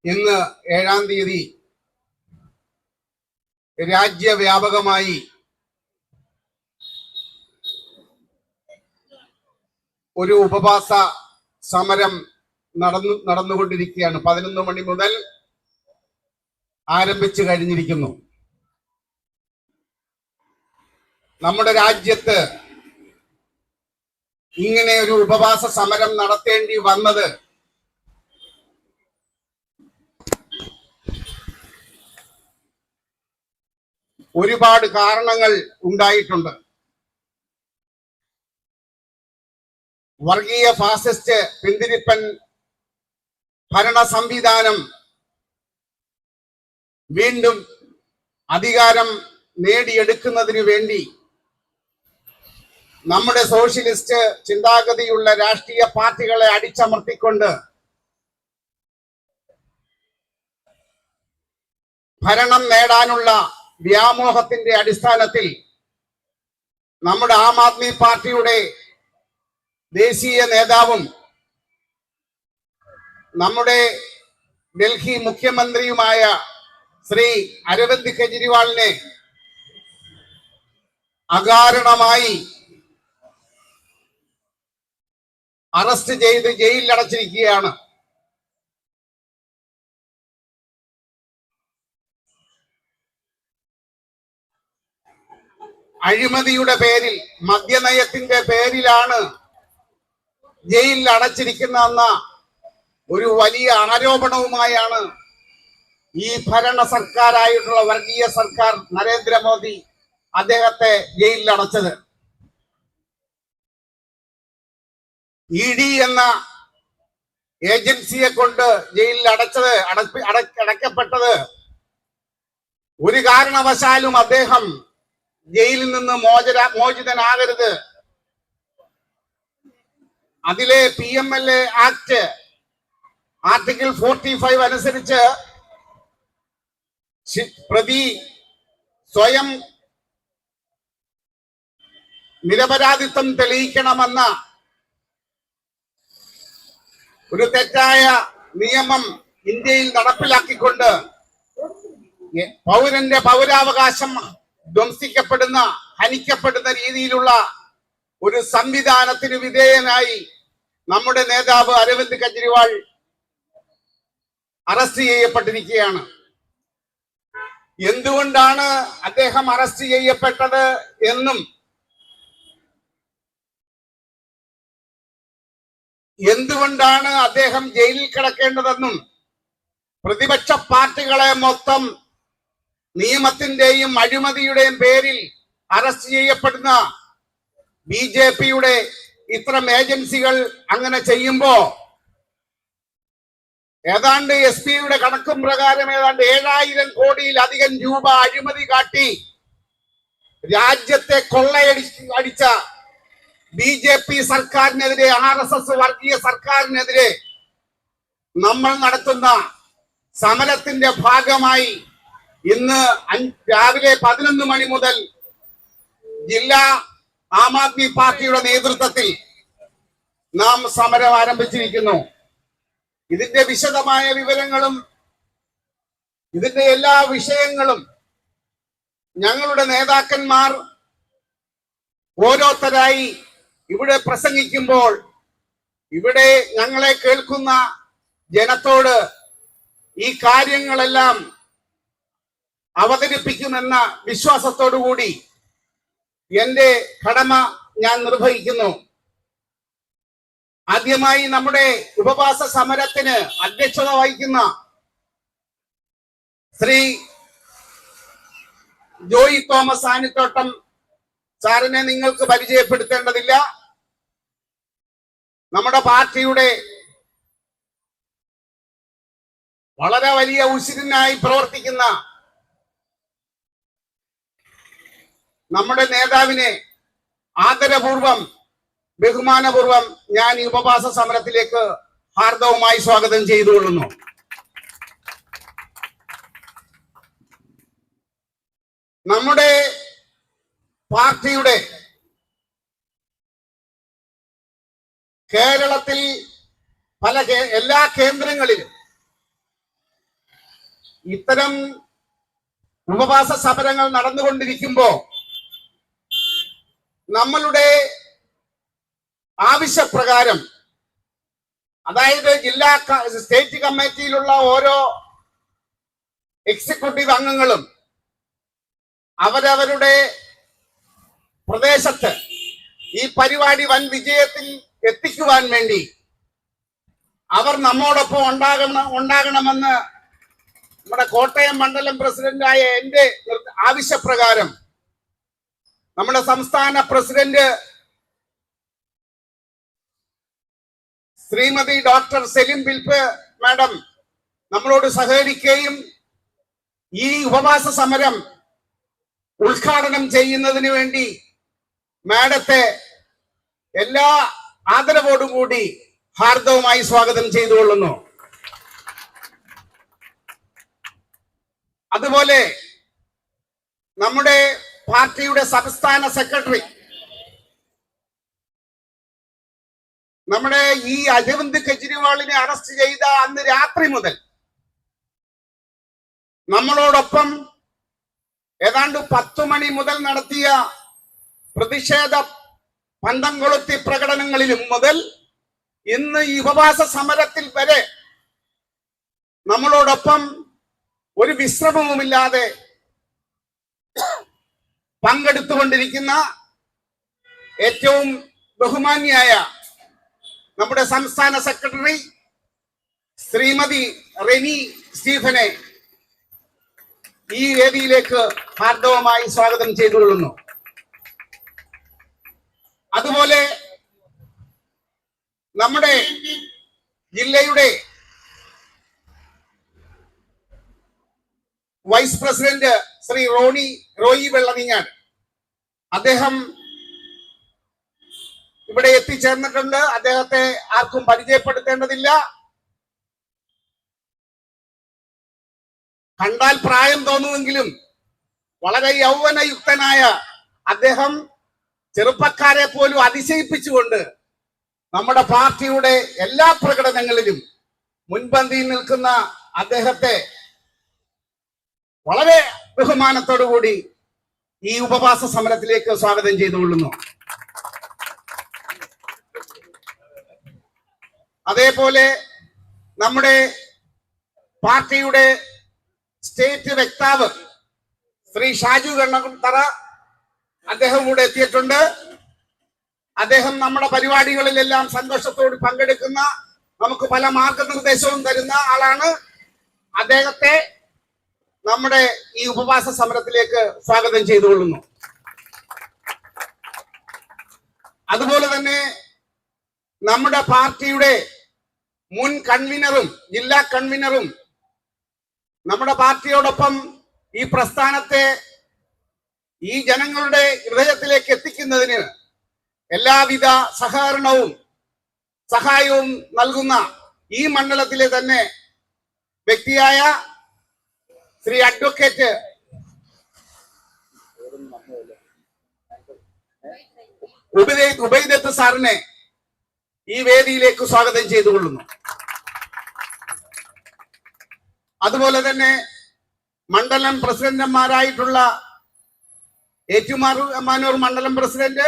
ഇന്ന് 7-ാം തീയതി രാജ്യവ്യാപകമായി ഒരു ഉപവാസ സമരം നടന്നുകൊണ്ടിരിക്കുകയാണ്. 11 മണി മുതൽ ആരംഭിച്ചു കഴിഞ്ഞിരിക്കുന്നു. നമ്മുടെ രാജ്യത്ത് ഇങ്ങനെ ഒരു ഉപവാസ സമരം നടത്തേണ്ടി വന്നത് ഒരുപാട് കാരണങ്ങൾ ഉണ്ടായിട്ടുണ്ട്. വർഗീയ ഫാസിസ്റ്റ് പിന്തിരിപ്പൻ ഭരണ സംവിധാനം വീണ്ടും അധികാരം നേടിയെടുക്കുന്നതിനു വേണ്ടി നമ്മുടെ സോഷ്യലിസ്റ്റ് ചിന്താഗതിയുള്ള രാഷ്ട്രീയ പാർട്ടികളെ അടിച്ചമർത്തിക്കൊണ്ട് ഭരണം നേടാനുള്ള വ്യാമോഹത്തിന്റെ അടിസ്ഥാനത്തിൽ നമ്മുടെ ആം ആദ്മി പാർട്ടിയുടെ ദേശീയ നേതാവും നമ്മുടെ ഡൽഹി മുഖ്യമന്ത്രിയുമായ ശ്രീ അരവിന്ദ് കെജ്രിവാളിനെ അകാരണമായി അറസ്റ്റ് ചെയ്ത് ജയിലിൽ അടച്ചിരിക്കുകയാണ്. അഴിമതിയുടെ പേരിൽ, മദ്യനയത്തിന്റെ പേരിലാണ് ജയിലിൽ അടച്ചിരിക്കുന്ന ഒരു വലിയ ആരോപണവുമായാണ് ഈ ഭരണ സർക്കാരായിട്ടുള്ള വർഗീയ സർക്കാർ നരേന്ദ്രമോദി അദ്ദേഹത്തെ ജയിലിൽ അടച്ചത്. ED എന്ന ഏജൻസിയെ കൊണ്ട് ജയിലിൽ അടയ്ക്കപ്പെട്ടത് ഒരു കാരണവശാലും അദ്ദേഹം ജയിലിൽ നിന്ന് മോചിതനാകരുത്. അതിലെ PMLA ആക്ട് ആർട്ടിക്കിൾ 45 അനുസരിച്ച് പ്രതി സ്വയം നിരപരാധിത്വം തെളിയിക്കണമെന്ന ഒരു തെറ്റായ നിയമം ഇന്ത്യയിൽ നടപ്പിലാക്കിക്കൊണ്ട് പൗരന്റെ പൗരാവകാശം ധ്വംസിക്കപ്പെടുന്ന, ഹനിക്കപ്പെടുന്ന രീതിയിലുള്ള ഒരു സംവിധാനത്തിന് വിധേയനായി നമ്മുടെ നേതാവ് അരവിന്ദ് കെജ്രിവാൾ അറസ്റ്റ് ചെയ്യപ്പെട്ടിരിക്കുകയാണ്. എന്തുകൊണ്ടാണ് അദ്ദേഹം അറസ്റ്റ് ചെയ്യപ്പെട്ടത് എന്നും എന്തുകൊണ്ടാണ് അദ്ദേഹം ജയിലിൽ കിടക്കേണ്ടതെന്നും പ്രതിപക്ഷ പാർട്ടികളെ മൊത്തം നിയമത്തിന്റെയും അഴിമതിയുടെയും പേരിൽ അറസ്റ്റ് ചെയ്യപ്പെടുന്ന BJPയുടെ ഇത്തരം ഏജൻസികൾ അങ്ങനെ ചെയ്യുമ്പോ ഏതാണ്ട് SP-യുടെ കണക്കും പ്രകാരം ഏതാണ്ട് 7000 കോടിയിലധികം രൂപ അഴിമതി കാട്ടി രാജ്യത്തെ കൊള്ളയടിച്ച BJP സർക്കാരിനെതിരെ, RSS വർഗീയ സർക്കാരിനെതിരെ നമ്മൾ നടത്തുന്ന സമരത്തിന്റെ ഭാഗമായി ഇന്ന് രാവിലെ 11 മണി മുതൽ ജില്ലാ ആം ആദ്മി പാർട്ടിയുടെ നേതൃത്വത്തിൽ നാം സമരം ആരംഭിച്ചിരിക്കുന്നു. ഇതിന്റെ വിശദമായ വിവരങ്ങളും ഇതിന്റെ എല്ലാ വിഷയങ്ങളും ഞങ്ങളുടെ നേതാക്കന്മാർ ഓരോരുത്തരായി ഇവിടെ പ്രസംഗിക്കുമ്പോൾ ഇവിടെ ഞങ്ങളെ കേൾക്കുന്ന ജനത്തോട് ഈ കാര്യങ്ങളെല്ലാം അവതരിപ്പിക്കുമെന്ന വിശ്വാസത്തോടുകൂടി എന്റെ കടമ ഞാൻ നിർവഹിക്കുന്നു. ആദ്യമായി നമ്മുടെ ഉപവാസ സമരത്തിന് അധ്യക്ഷത വഹിക്കുന്ന ശ്രീ ജോയി തോമസ് ആനിത്തോട്ടം സാറിനെ നിങ്ങൾക്ക് പരിചയപ്പെടുത്തേണ്ടതില്ല. നമ്മുടെ പാർട്ടിയുടെ വളരെ വലിയ ഉശിരനായി പ്രവർത്തിക്കുന്ന നമ്മുടെ നേതാവിനെ ആദരപൂർവം, ബഹുമാനപൂർവം ഞാൻ ഈ ഉപവാസ സമരത്തിലേക്ക് ഹാർദവുമായി സ്വാഗതം ചെയ്തുകൊള്ളുന്നു. നമ്മുടെ പാർട്ടിയുടെ കേരളത്തിൽ എല്ലാ കേന്ദ്രങ്ങളിലും ഇത്തരം ഉപവാസ സമരങ്ങൾ നടന്നുകൊണ്ടിരിക്കുമ്പോ നമ്മളുടെ ആവശ്യപ്രകാരം, അതായത് സ്റ്റേറ്റ് കമ്മിറ്റിയിലുള്ള ഓരോ എക്സിക്യൂട്ടീവ് അംഗങ്ങളും അവരവരുടെ പ്രദേശത്ത് ഈ പരിപാടി വൻ വിജയത്തിൽ എത്തിക്കുവാൻ വേണ്ടി അവർ നമ്മോടൊപ്പം ഉണ്ടാകണമെന്ന് നമ്മുടെ കോട്ടയം മണ്ഡലം പ്രസിഡന്റായ എന്റെ ആവശ്യപ്രകാരം നമ്മുടെ സംസ്ഥാന പ്രസിഡന്റ് ശ്രീമതി ഡോക്ടർ സെലിം ബിൽപ്പ് മാഡം നമ്മളോട് സഹകരിക്കുകയും ഈ ഉപവാസ സമരം ഉദ്ഘാടനം ചെയ്യുന്നതിന് വേണ്ടി മാഡത്തെ എല്ലാ ആദരവോടും കൂടി ഹാർദവമായി സ്വാഗതം ചെയ്തുകൊള്ളുന്നു. അതുപോലെ നമ്മുടെ പാർട്ടിയുടെ സംസ്ഥാന സെക്രട്ടറി, നമ്മുടെ ഈ അരവിന്ദ് കെജ്രിവാളിനെ അറസ്റ്റ് ചെയ്ത അന്ന് രാത്രി മുതൽ നമ്മളോടൊപ്പം ഏതാണ്ട് 10 മണി മുതൽ നടത്തിയ പ്രതിഷേധ പന്തം കൊളുത്തി പ്രകടനങ്ങളിലും മുതൽ ഇന്ന് ഈ ഉപവാസ സമരത്തിൽ വരെ നമ്മളോടൊപ്പം ഒരു വിശ്രമവുമില്ലാതെ പങ്കെടുത്തുകൊണ്ടിരിക്കുന്ന ഏറ്റവും ബഹുമാന്യായ നമ്മുടെ സംസ്ഥാന സെക്രട്ടറി ശ്രീമതി റെനി സ്റ്റീഫനെ ഈ വേദിയിലേക്ക് ഹാർദവമായി സ്വാഗതം ചെയ്തുകൊള്ളുന്നു. അതുപോലെ നമ്മുടെ ജില്ലയുടെ വൈസ് പ്രസിഡന്റ് ശ്രീ റോയി വെള്ളനിങ്ങാട്, അദ്ദേഹം ഇവിടെ എത്തിച്ചേർന്നിട്ടുണ്ട്. അദ്ദേഹത്തെ ആർക്കും പരിചയപ്പെടുത്തേണ്ടതില്ല. കണ്ടാൽ പ്രായം തോന്നുമെങ്കിലും വളരെ യൗവനയുക്തനായ അദ്ദേഹം ചെറുപ്പക്കാരെ പോലും അതിശയിപ്പിച്ചുകൊണ്ട് നമ്മുടെ പാർട്ടിയുടെ എല്ലാ പ്രകടനങ്ങളിലും മുൻപന്തിയിൽ നിൽക്കുന്ന അദ്ദേഹത്തെ വളരെ ബഹുമാനത്തോടുകൂടി ഈ ഉപവാസ സമരത്തിലേക്ക് സ്വാഗതം ചെയ്തുകൊള്ളുന്നു. അതേപോലെ നമ്മുടെ പാർട്ടിയുടെ സ്റ്റേറ്റ് വക്താവ് ശ്രീ ഷാജു കണ്ണത്തറ, അദ്ദേഹം കൂടെ എത്തിയിട്ടുണ്ട്. അദ്ദേഹം നമ്മുടെ പരിപാടികളിലെല്ലാം സന്തോഷത്തോട് പങ്കെടുക്കുന്ന, നമുക്ക് പല മാർഗനിർദ്ദേശവും തരുന്ന ആളാണ്. അദ്ദേഹത്തെ നമ്മുടെ ഈ ഉപവാസ സമരത്തിലേക്ക് സ്വാഗതം ചെയ്തുകൊള്ളുന്നു. അതുപോലെ തന്നെ നമ്മുടെ പാർട്ടിയുടെ മുൻ കൺവീനറും ജില്ലാ കൺവീനറും നമ്മുടെ പാർട്ടിയോടൊപ്പം ഈ പ്രസ്ഥാനത്തെ ഈ ജനങ്ങളുടെ ഹൃദയത്തിലേക്ക് എത്തിക്കുന്നതിന് എല്ലാവിധ സഹായവും നൽകുന്ന ഈ മണ്ഡലത്തിലെ തന്നെ വ്യക്തിയായ ശ്രീ അഡ്വക്കേറ്റ് ഉബൈദത്ത് സാറിനെ ഈ വേദിയിലേക്ക് സ്വാഗതം ചെയ്തുകൊള്ളുന്നു. അതുപോലെ തന്നെ മണ്ഡലം പ്രസിഡന്റുമാരായിട്ടുള്ള ഏറ്റുമാനൂർ മണ്ഡലം പ്രസിഡന്റ്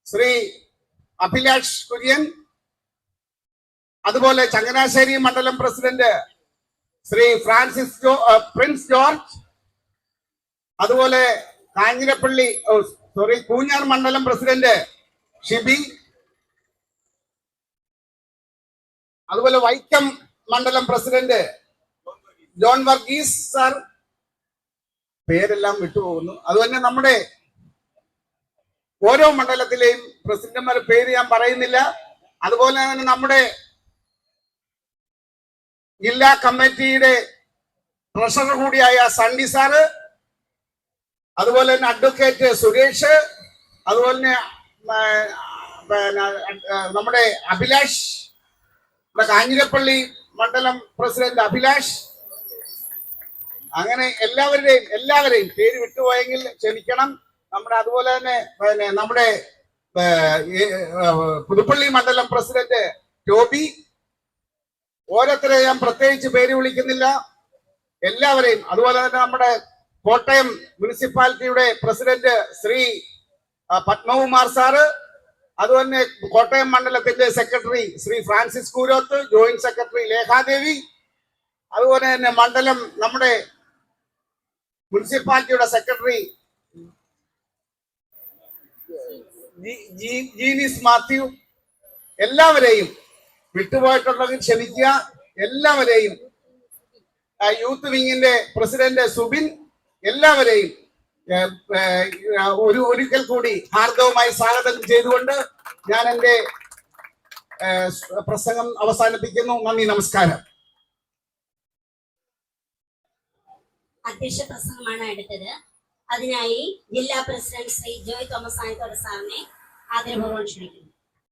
ശ്രീ അഭിലാഷ് കുര്യൻ, അതുപോലെ ചങ്ങനാശ്ശേരി മണ്ഡലം പ്രസിഡന്റ് ശ്രീ പ്രിൻസ് ജോർജ്, അതുപോലെ പൂഞ്ഞാർ മണ്ഡലം പ്രസിഡന്റ് ഷിബി, അതുപോലെ വൈക്കം മണ്ഡലം പ്രസിഡന്റ് ജോൺ വർഗീസ് സാർ, പേരെല്ലാം വിട്ടുപോകുന്നു. അതുപോലെ നമ്മുടെ ഓരോ മണ്ഡലത്തിലെയും പ്രസിഡന്റുമാരുടെ പേര് ഞാൻ പറയുന്നില്ല. അതുപോലെ തന്നെ നമ്മുടെ ജില്ലാ കമ്മിറ്റിയുടെ ട്രഷറർ കൂടിയായ സണ്ണി സാറ്, അതുപോലെ തന്നെ അഡ്വക്കേറ്റ് സുരേഷ്, അതുപോലെ തന്നെ നമ്മുടെ അഭിലാഷ്, കാഞ്ഞിരപ്പള്ളി മണ്ഡലം പ്രസിഡന്റ് അഭിലാഷ്, അങ്ങനെ എല്ലാവരെയും പേര് വിട്ടുപോയെങ്കിൽ ക്ഷമിക്കണം. അതുപോലെ തന്നെ നമ്മുടെ പുതുപ്പള്ളി മണ്ഡലം പ്രസിഡന്റ് ടോബി, ഓരോരുത്തരെ ഞാൻ പ്രത്യേകിച്ച് പേര് വിളിക്കുന്നില്ല. എല്ലാവരെയും, അതുപോലെ തന്നെ നമ്മുടെ കോട്ടയം മുനിസിപ്പാലിറ്റിയുടെ പ്രസിഡന്റ് ശ്രീ പത്മകുമാർ സാറ്, അതുപോലെ കോട്ടയം മണ്ഡലത്തിന്റെ secretary Shri Francis Koorothu, joint secretary Lekhadevi, അതുപോലെ തന്നെ മണ്ഡലം നമ്മുടെ മുനിസിപ്പാലിറ്റിയുടെ സെക്രട്ടറി ജീനിസ് മാത്യു, എല്ലാവരെയും വിട്ടുപോയിട്ടുണ്ടെങ്കിൽ ക്ഷമിക്കുക. എല്ലാവരെയും, യൂത്ത് വിങ്ങിന്റെ പ്രസിഡന്റ് സുബിൻ, എല്ലാവരെയും ഒരിക്കൽ കൂടി ഹാർദവമായി സ്വാഗതം ചെയ്തുകൊണ്ട് ഞാൻ എൻ്റെ പ്രസംഗം അവസാനിപ്പിക്കുന്നു. നന്ദി, നമസ്കാരം. അധ്യക്ഷ പ്രസംഗമാണ് അടുത്തത്. അതിനായി ജില്ലാ പ്രസിഡന്റ് ശ്രീ ജോയ് തോമസ് ആയിത്തോട് സാറിനെ ആദരപൂർവ്വം ക്ഷണിക്കുന്നു.